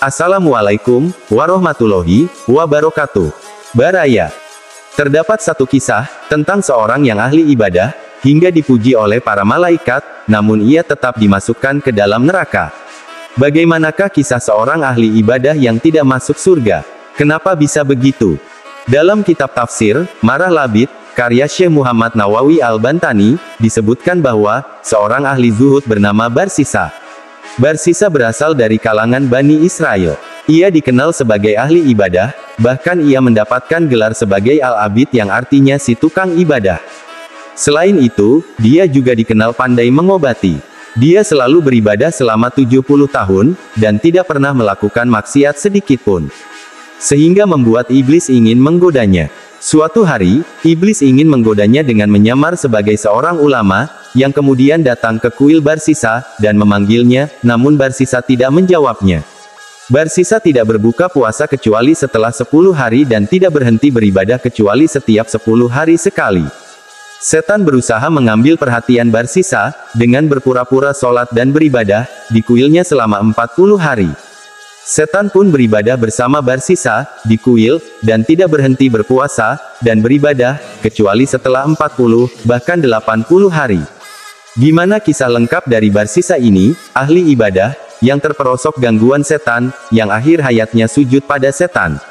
Assalamualaikum warahmatullahi wabarakatuh. Baraya. Terdapat satu kisah tentang seorang yang ahli ibadah, hingga dipuji oleh para malaikat, namun ia tetap dimasukkan ke dalam neraka. Bagaimanakah kisah seorang ahli ibadah yang tidak masuk surga? Kenapa bisa begitu? Dalam kitab tafsir, Marah Labid, karya Syekh Muhammad Nawawi Al-Bantani, disebutkan bahwa seorang ahli zuhud bernama Barsisa. Barsisa berasal dari kalangan Bani Israel. Ia dikenal sebagai ahli ibadah, bahkan ia mendapatkan gelar sebagai Al-Abid yang artinya si tukang ibadah. Selain itu, dia juga dikenal pandai mengobati. Dia selalu beribadah selama 70 tahun, dan tidak pernah melakukan maksiat sedikitpun. Sehingga membuat iblis ingin menggodanya. Suatu hari, iblis ingin menggodanya dengan menyamar sebagai seorang ulama, yang kemudian datang ke kuil Barsisa, dan memanggilnya, namun Barsisa tidak menjawabnya. Barsisa tidak berbuka puasa kecuali setelah 10 hari dan tidak berhenti beribadah kecuali setiap 10 hari sekali. Setan berusaha mengambil perhatian Barsisa, dengan berpura-pura sholat dan beribadah, di kuilnya selama 40 hari. Setan pun beribadah bersama Barsisa, di kuil, dan tidak berhenti berpuasa, dan beribadah, kecuali setelah 40, bahkan 80 hari. Gimana kisah lengkap dari Barsisa ini, ahli ibadah, yang terperosok gangguan setan, yang akhir hayatnya sujud pada setan?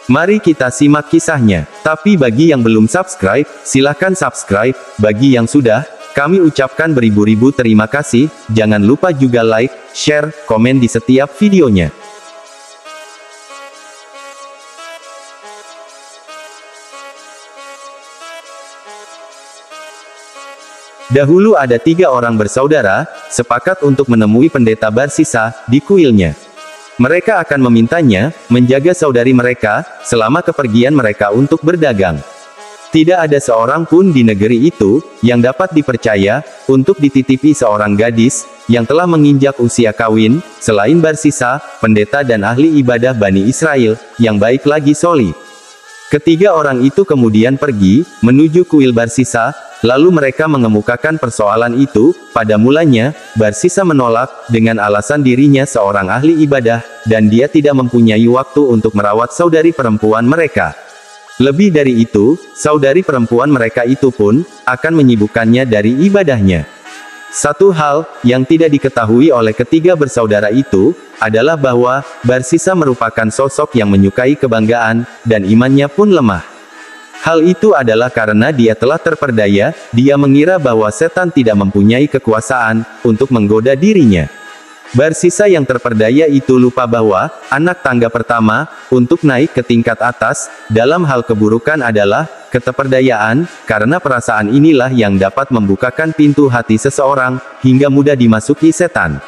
Mari kita simak kisahnya. Tapi bagi yang belum subscribe, silahkan subscribe. Bagi yang sudah, kami ucapkan beribu-ribu terima kasih. Jangan lupa juga like, share, komen di setiap videonya. Dahulu ada 3 orang bersaudara, sepakat untuk menemui pendeta Barsisa, di kuilnya. Mereka akan memintanya, menjaga saudari mereka, selama kepergian mereka untuk berdagang. Tidak ada seorang pun di negeri itu, yang dapat dipercaya, untuk dititipi seorang gadis, yang telah menginjak usia kawin, selain Barsisa, pendeta dan ahli ibadah Bani Israel, yang baik lagi solih. Ketiga orang itu kemudian pergi, menuju kuil Barsisa, lalu mereka mengemukakan persoalan itu. Pada mulanya, Barsisa menolak, dengan alasan dirinya seorang ahli ibadah, dan dia tidak mempunyai waktu untuk merawat saudari perempuan mereka. Lebih dari itu, saudari perempuan mereka itu pun, akan menyibukkannya dari ibadahnya. Satu hal, yang tidak diketahui oleh ketiga bersaudara itu, adalah bahwa, Barsisa merupakan sosok yang menyukai kebanggaan, dan imannya pun lemah. Hal itu adalah karena dia telah terperdaya, dia mengira bahwa setan tidak mempunyai kekuasaan, untuk menggoda dirinya. Barsisa yang terperdaya itu lupa bahwa, anak tangga pertama, untuk naik ke tingkat atas, dalam hal keburukan adalah, keteperdayaan, karena perasaan inilah yang dapat membukakan pintu hati seseorang, hingga mudah dimasuki setan.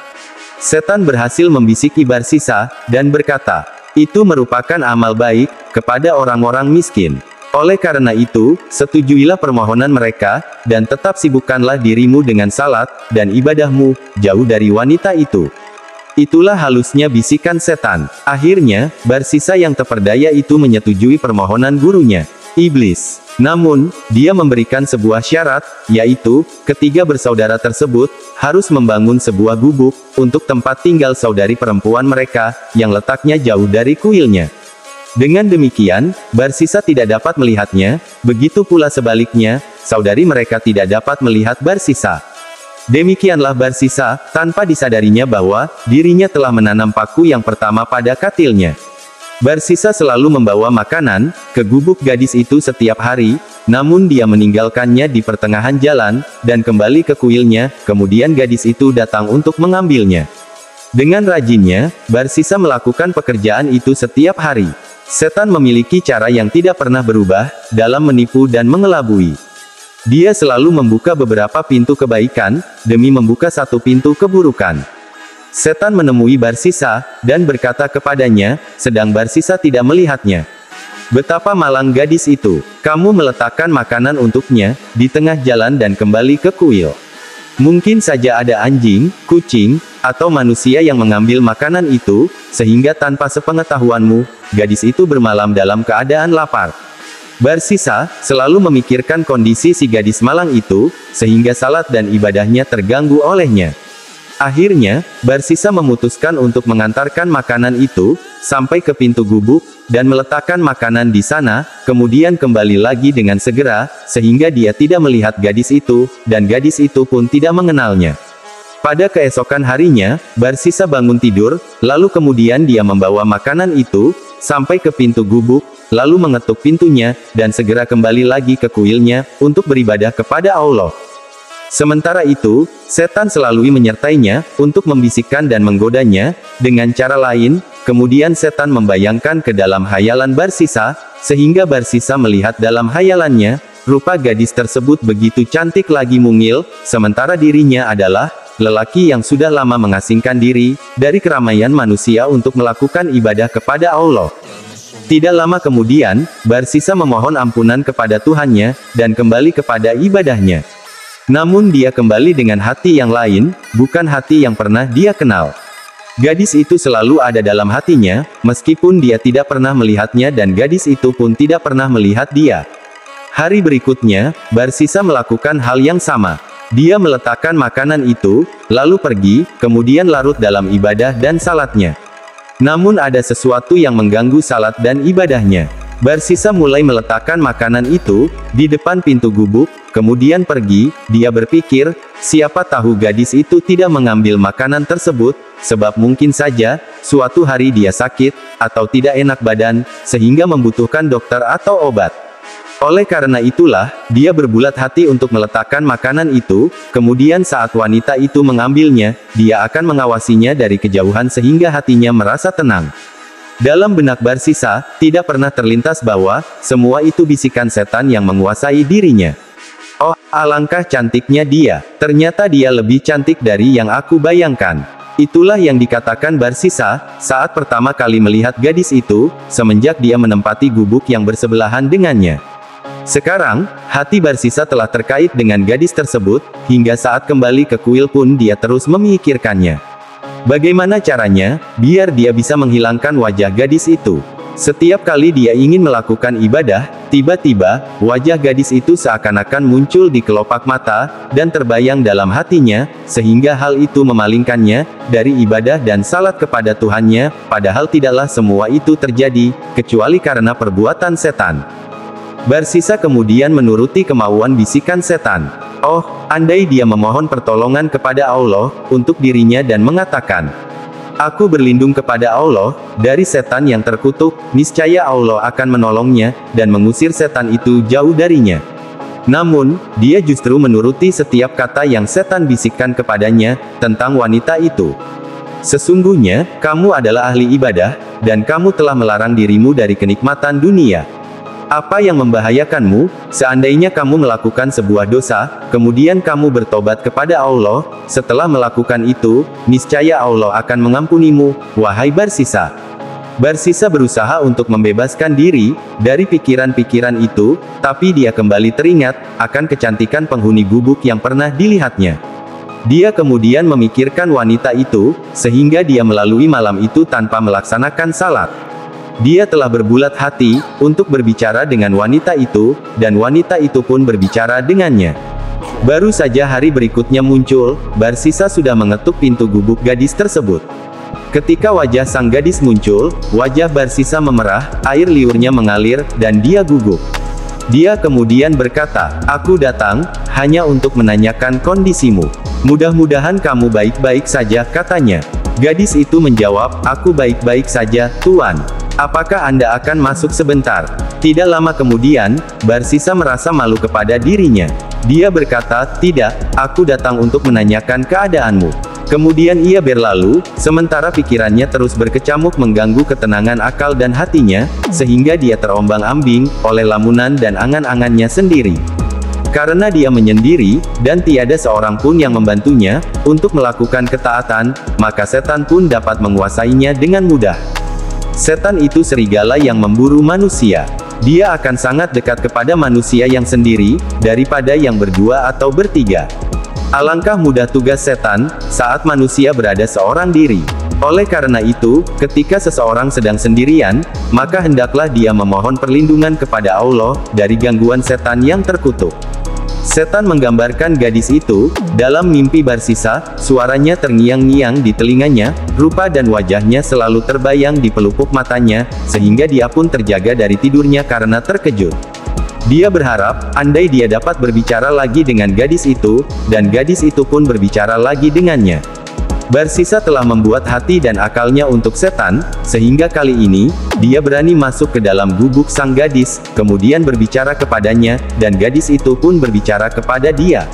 Setan berhasil membisiki Barsisa, dan berkata, itu merupakan amal baik, kepada orang-orang miskin. Oleh karena itu, setujuilah permohonan mereka, dan tetap sibukkanlah dirimu dengan salat, dan ibadahmu, jauh dari wanita itu. Itulah halusnya bisikan setan. Akhirnya, Barsisa yang terperdaya itu menyetujui permohonan gurunya, iblis. Namun, dia memberikan sebuah syarat, yaitu, ketiga bersaudara tersebut, harus membangun sebuah gubuk, untuk tempat tinggal saudari perempuan mereka, yang letaknya jauh dari kuilnya. Dengan demikian, Barsisa tidak dapat melihatnya, begitu pula sebaliknya, saudari mereka tidak dapat melihat Barsisa. Demikianlah Barsisa, tanpa disadarinya bahwa, dirinya telah menanam paku yang pertama pada katilnya. Barsisa selalu membawa makanan, ke gubuk gadis itu setiap hari, namun dia meninggalkannya di pertengahan jalan, dan kembali ke kuilnya, kemudian gadis itu datang untuk mengambilnya. Dengan rajinnya, Barsisa melakukan pekerjaan itu setiap hari. Setan memiliki cara yang tidak pernah berubah, dalam menipu dan mengelabui. Dia selalu membuka beberapa pintu kebaikan, demi membuka satu pintu keburukan. Setan menemui Barsisa, dan berkata kepadanya, sedang Barsisa tidak melihatnya. Betapa malang gadis itu, kamu meletakkan makanan untuknya, di tengah jalan dan kembali ke kuil. Mungkin saja ada anjing, kucing, atau manusia yang mengambil makanan itu, sehingga tanpa sepengetahuanmu, gadis itu bermalam dalam keadaan lapar. Barsisa selalu memikirkan kondisi si gadis malang itu, sehingga salat dan ibadahnya terganggu olehnya. Akhirnya, Barsisa memutuskan untuk mengantarkan makanan itu sampai ke pintu gubuk, dan meletakkan makanan di sana, kemudian kembali lagi dengan segera, sehingga dia tidak melihat gadis itu, dan gadis itu pun tidak mengenalnya. Pada keesokan harinya, Barsisa bangun tidur, lalu kemudian dia membawa makanan itu sampai ke pintu gubuk, lalu mengetuk pintunya, dan segera kembali lagi ke kuilnya untuk beribadah kepada Allah. Sementara itu, setan selalu menyertainya untuk membisikkan dan menggodanya dengan cara lain. Kemudian setan membayangkan ke dalam hayalan Barsisa, sehingga Barsisa melihat dalam hayalannya, rupa gadis tersebut begitu cantik lagi mungil, sementara dirinya adalah lelaki yang sudah lama mengasingkan diri dari keramaian manusia untuk melakukan ibadah kepada Allah. Tidak lama kemudian, Barsisa memohon ampunan kepada Tuhannya, dan kembali kepada ibadahnya. Namun dia kembali dengan hati yang lain, bukan hati yang pernah dia kenal. Gadis itu selalu ada dalam hatinya, meskipun dia tidak pernah melihatnya dan gadis itu pun tidak pernah melihat dia. Hari berikutnya, Barsisa melakukan hal yang sama. Dia meletakkan makanan itu, lalu pergi, kemudian larut dalam ibadah dan salatnya. Namun ada sesuatu yang mengganggu salat dan ibadahnya. Barsisa mulai meletakkan makanan itu di depan pintu gubuk, kemudian pergi. Dia berpikir, siapa tahu gadis itu tidak mengambil makanan tersebut, sebab mungkin saja suatu hari dia sakit atau tidak enak badan, sehingga membutuhkan dokter atau obat. Oleh karena itulah, dia berbulat hati untuk meletakkan makanan itu, kemudian saat wanita itu mengambilnya, dia akan mengawasinya dari kejauhan sehingga hatinya merasa tenang. Dalam benak Barsisa, tidak pernah terlintas bahwa semua itu bisikan setan yang menguasai dirinya. Oh, alangkah cantiknya dia. Ternyata dia lebih cantik dari yang aku bayangkan. Itulah yang dikatakan Barsisa saat pertama kali melihat gadis itu, semenjak dia menempati gubuk yang bersebelahan dengannya. Sekarang, hati Barsisa telah terkait dengan gadis tersebut, hingga saat kembali ke kuil pun dia terus memikirkannya. Bagaimana caranya, biar dia bisa menghilangkan wajah gadis itu? Setiap kali dia ingin melakukan ibadah, tiba-tiba, wajah gadis itu seakan-akan muncul di kelopak mata, dan terbayang dalam hatinya, sehingga hal itu memalingkannya dari ibadah dan salat kepada Tuhannya, padahal tidaklah semua itu terjadi, kecuali karena perbuatan setan. Barsisa kemudian menuruti kemauan bisikan setan. Oh, andai dia memohon pertolongan kepada Allah untuk dirinya dan mengatakan, "Aku berlindung kepada Allah dari setan yang terkutuk," niscaya Allah akan menolongnya dan mengusir setan itu jauh darinya. Namun, dia justru menuruti setiap kata yang setan bisikkan kepadanya tentang wanita itu. Sesungguhnya, kamu adalah ahli ibadah, dan kamu telah melarang dirimu dari kenikmatan dunia. Apa yang membahayakanmu, seandainya kamu melakukan sebuah dosa, kemudian kamu bertobat kepada Allah, setelah melakukan itu, niscaya Allah akan mengampunimu, wahai Barsisa. Barsisa berusaha untuk membebaskan diri dari pikiran-pikiran itu, tapi dia kembali teringat akan kecantikan penghuni gubuk yang pernah dilihatnya. Dia kemudian memikirkan wanita itu, sehingga dia melalui malam itu tanpa melaksanakan salat. Dia telah berbulat hati untuk berbicara dengan wanita itu, dan wanita itu pun berbicara dengannya. Baru saja hari berikutnya muncul, Barsisa sudah mengetuk pintu gubuk gadis tersebut. Ketika wajah sang gadis muncul, wajah Barsisa memerah, air liurnya mengalir, dan dia gugup. Dia kemudian berkata, "Aku datang hanya untuk menanyakan kondisimu. Mudah-mudahan kamu baik-baik saja," katanya. Gadis itu menjawab, "Aku baik-baik saja, Tuan. Apakah Anda akan masuk sebentar?" Tidak lama kemudian, Barsisa merasa malu kepada dirinya. Dia berkata, "Tidak, aku datang untuk menanyakan keadaanmu." Kemudian ia berlalu, sementara pikirannya terus berkecamuk mengganggu ketenangan akal dan hatinya, sehingga dia terombang-ambing oleh lamunan dan angan-angannya sendiri. Karena dia menyendiri, dan tiada seorang pun yang membantunya untuk melakukan ketaatan, maka setan pun dapat menguasainya dengan mudah. Setan itu serigala yang memburu manusia. Dia akan sangat dekat kepada manusia yang sendiri, daripada yang berdua atau bertiga. Alangkah mudah tugas setan, saat manusia berada seorang diri. Oleh karena itu, ketika seseorang sedang sendirian, maka hendaklah dia memohon perlindungan kepada Allah, dari gangguan setan yang terkutuk. Setan menggambarkan gadis itu, dalam mimpi Barsisa, suaranya terngiang-ngiang di telinganya, rupa dan wajahnya selalu terbayang di pelupuk matanya, sehingga dia pun terjaga dari tidurnya karena terkejut. Dia berharap, andai dia dapat berbicara lagi dengan gadis itu, dan gadis itu pun berbicara lagi dengannya. Barsisa telah membuat hati dan akalnya untuk setan, sehingga kali ini, dia berani masuk ke dalam gubuk sang gadis, kemudian berbicara kepadanya, dan gadis itu pun berbicara kepada dia.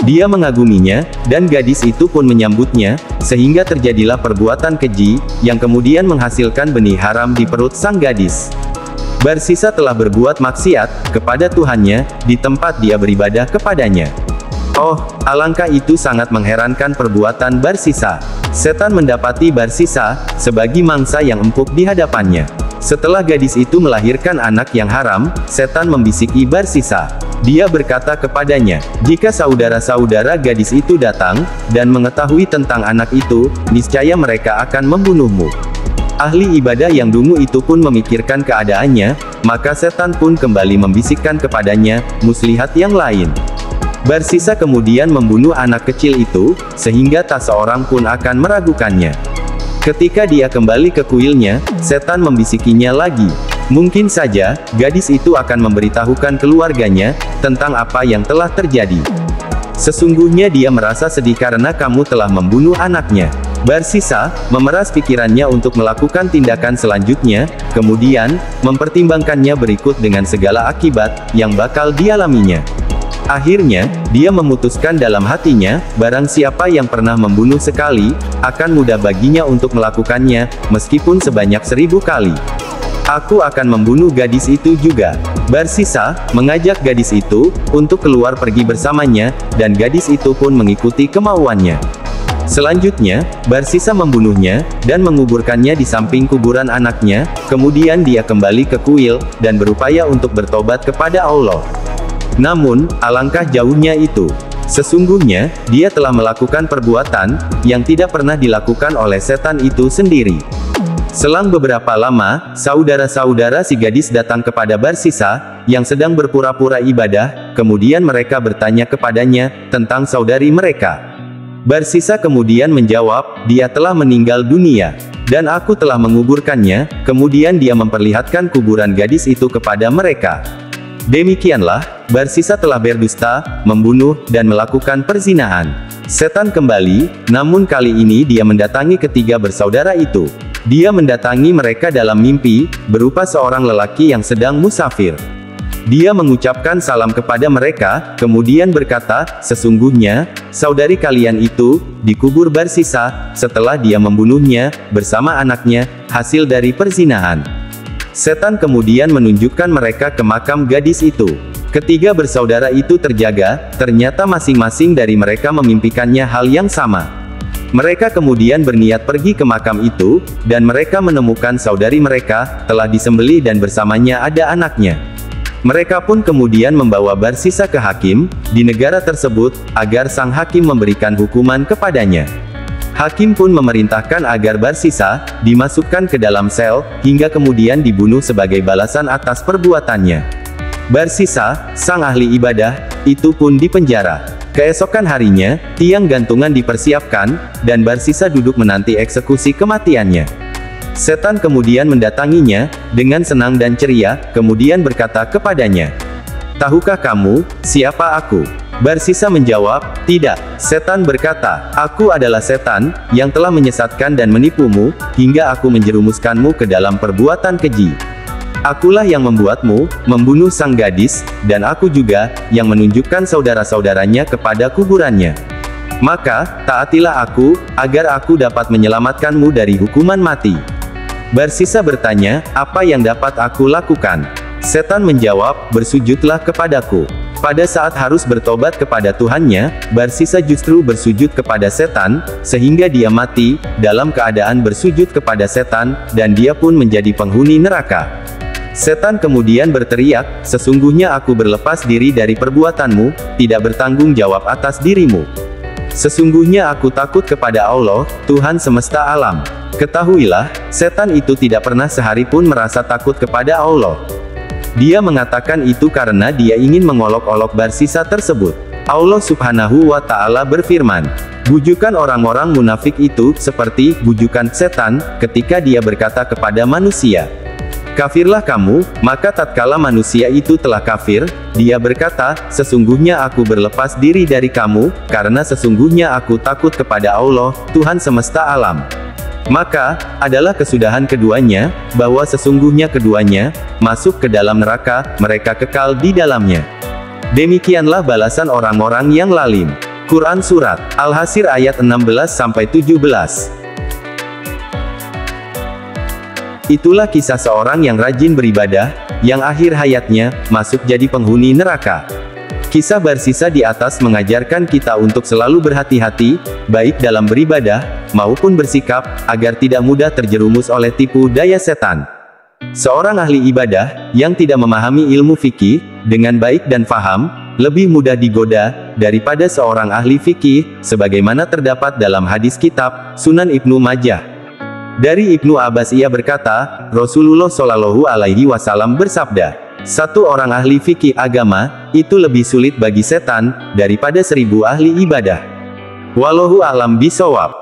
Dia mengaguminya, dan gadis itu pun menyambutnya, sehingga terjadilah perbuatan keji, yang kemudian menghasilkan benih haram di perut sang gadis. Barsisa telah berbuat maksiat kepada Tuhannya, di tempat dia beribadah kepadanya. Oh, alangkah itu sangat mengherankan perbuatan Barsisa. Setan mendapati Barsisa sebagai mangsa yang empuk di hadapannya. Setelah gadis itu melahirkan anak yang haram, setan membisiki Barsisa. Dia berkata kepadanya, "Jika saudara-saudara gadis itu datang dan mengetahui tentang anak itu, niscaya mereka akan membunuhmu." Ahli ibadah yang dungu itu pun memikirkan keadaannya, maka setan pun kembali membisikkan kepadanya muslihat yang lain. Barsisa kemudian membunuh anak kecil itu, sehingga tak seorang pun akan meragukannya. Ketika dia kembali ke kuilnya, setan membisikinya lagi. Mungkin saja, gadis itu akan memberitahukan keluarganya, tentang apa yang telah terjadi. Sesungguhnya dia merasa sedih karena kamu telah membunuh anaknya. Barsisa memeras pikirannya untuk melakukan tindakan selanjutnya, kemudian, mempertimbangkannya berikut dengan segala akibat, yang bakal dialaminya. Akhirnya, dia memutuskan dalam hatinya, barang siapa yang pernah membunuh sekali, akan mudah baginya untuk melakukannya, meskipun sebanyak 1000 kali. Aku akan membunuh gadis itu juga. Barsisa mengajak gadis itu untuk keluar pergi bersamanya, dan gadis itu pun mengikuti kemauannya. Selanjutnya, Barsisa membunuhnya, dan menguburkannya di samping kuburan anaknya, kemudian dia kembali ke kuil, dan berupaya untuk bertobat kepada Allah. Namun, alangkah jauhnya itu. Sesungguhnya, dia telah melakukan perbuatan yang tidak pernah dilakukan oleh setan itu sendiri. Selang beberapa lama, saudara-saudara si gadis datang kepada Barsisa, yang sedang berpura-pura ibadah, kemudian mereka bertanya kepadanya tentang saudari mereka. Barsisa kemudian menjawab, "Dia telah meninggal dunia, dan aku telah menguburkannya." Kemudian dia memperlihatkan kuburan gadis itu kepada mereka. Demikianlah, Barsisa telah berdusta, membunuh, dan melakukan perzinahan. Setan kembali, namun kali ini dia mendatangi ketiga bersaudara itu. Dia mendatangi mereka dalam mimpi, berupa seorang lelaki yang sedang musafir. Dia mengucapkan salam kepada mereka, kemudian berkata, "Sesungguhnya, saudari kalian itu, dikubur Barsisa, setelah dia membunuhnya, bersama anaknya, hasil dari perzinahan." Setan kemudian menunjukkan mereka ke makam gadis itu. Ketiga bersaudara itu terjaga, ternyata masing-masing dari mereka memimpikannya hal yang sama. Mereka kemudian berniat pergi ke makam itu, dan mereka menemukan saudari mereka, telah disembelih dan bersamanya ada anaknya. Mereka pun kemudian membawa Barsisa ke hakim, di negara tersebut, agar sang hakim memberikan hukuman kepadanya. Hakim pun memerintahkan agar Barsisa dimasukkan ke dalam sel, hingga kemudian dibunuh sebagai balasan atas perbuatannya. Barsisa, sang ahli ibadah, itu pun dipenjara. Keesokan harinya, tiang gantungan dipersiapkan, dan Barsisa duduk menanti eksekusi kematiannya. Setan kemudian mendatanginya, dengan senang dan ceria, kemudian berkata kepadanya, "Tahukah kamu, siapa aku?" Barsisa menjawab, "Tidak." Setan berkata, "Aku adalah setan, yang telah menyesatkan dan menipumu, hingga aku menjerumuskanmu ke dalam perbuatan keji. Akulah yang membuatmu membunuh sang gadis, dan aku juga yang menunjukkan saudara-saudaranya kepada kuburannya. Maka, taatilah aku, agar aku dapat menyelamatkanmu dari hukuman mati." Barsisa bertanya, "Apa yang dapat aku lakukan?" Setan menjawab, "Bersujudlah kepadaku." Pada saat harus bertobat kepada Tuhannya, Barsisa justru bersujud kepada setan, sehingga dia mati, dalam keadaan bersujud kepada setan, dan dia pun menjadi penghuni neraka. Setan kemudian berteriak, "Sesungguhnya aku berlepas diri dari perbuatanmu, tidak bertanggung jawab atas dirimu. Sesungguhnya aku takut kepada Allah, Tuhan semesta alam." Ketahuilah, setan itu tidak pernah sehari pun merasa takut kepada Allah. Dia mengatakan itu karena dia ingin mengolok-olok Barsisa tersebut. Allah Subhanahu wa Ta'ala berfirman, bujukan orang-orang munafik itu seperti bujukan setan ketika dia berkata kepada manusia, kafirlah kamu, maka tatkala manusia itu telah kafir, dia berkata, sesungguhnya aku berlepas diri dari kamu, karena sesungguhnya aku takut kepada Allah, Tuhan semesta alam. Maka, adalah kesudahan keduanya, bahwa sesungguhnya keduanya, masuk ke dalam neraka, mereka kekal di dalamnya. Demikianlah balasan orang-orang yang lalim. Quran Surat Al-Hasr ayat 16-17. Itulah kisah seorang yang rajin beribadah, yang akhir hayatnya, masuk jadi penghuni neraka. Kisah Barsisa di atas mengajarkan kita untuk selalu berhati-hati, baik dalam beribadah, maupun bersikap, agar tidak mudah terjerumus oleh tipu daya setan. Seorang ahli ibadah, yang tidak memahami ilmu fikih, dengan baik dan faham, lebih mudah digoda, daripada seorang ahli fikih, sebagaimana terdapat dalam hadis kitab, Sunan Ibnu Majah. Dari Ibnu Abbas ia berkata, Rasulullah Shallallahu Alaihi Wasallam bersabda, satu orang ahli fikih agama, itu lebih sulit bagi setan, daripada 1000 ahli ibadah. Wallahu a'lam bishawab.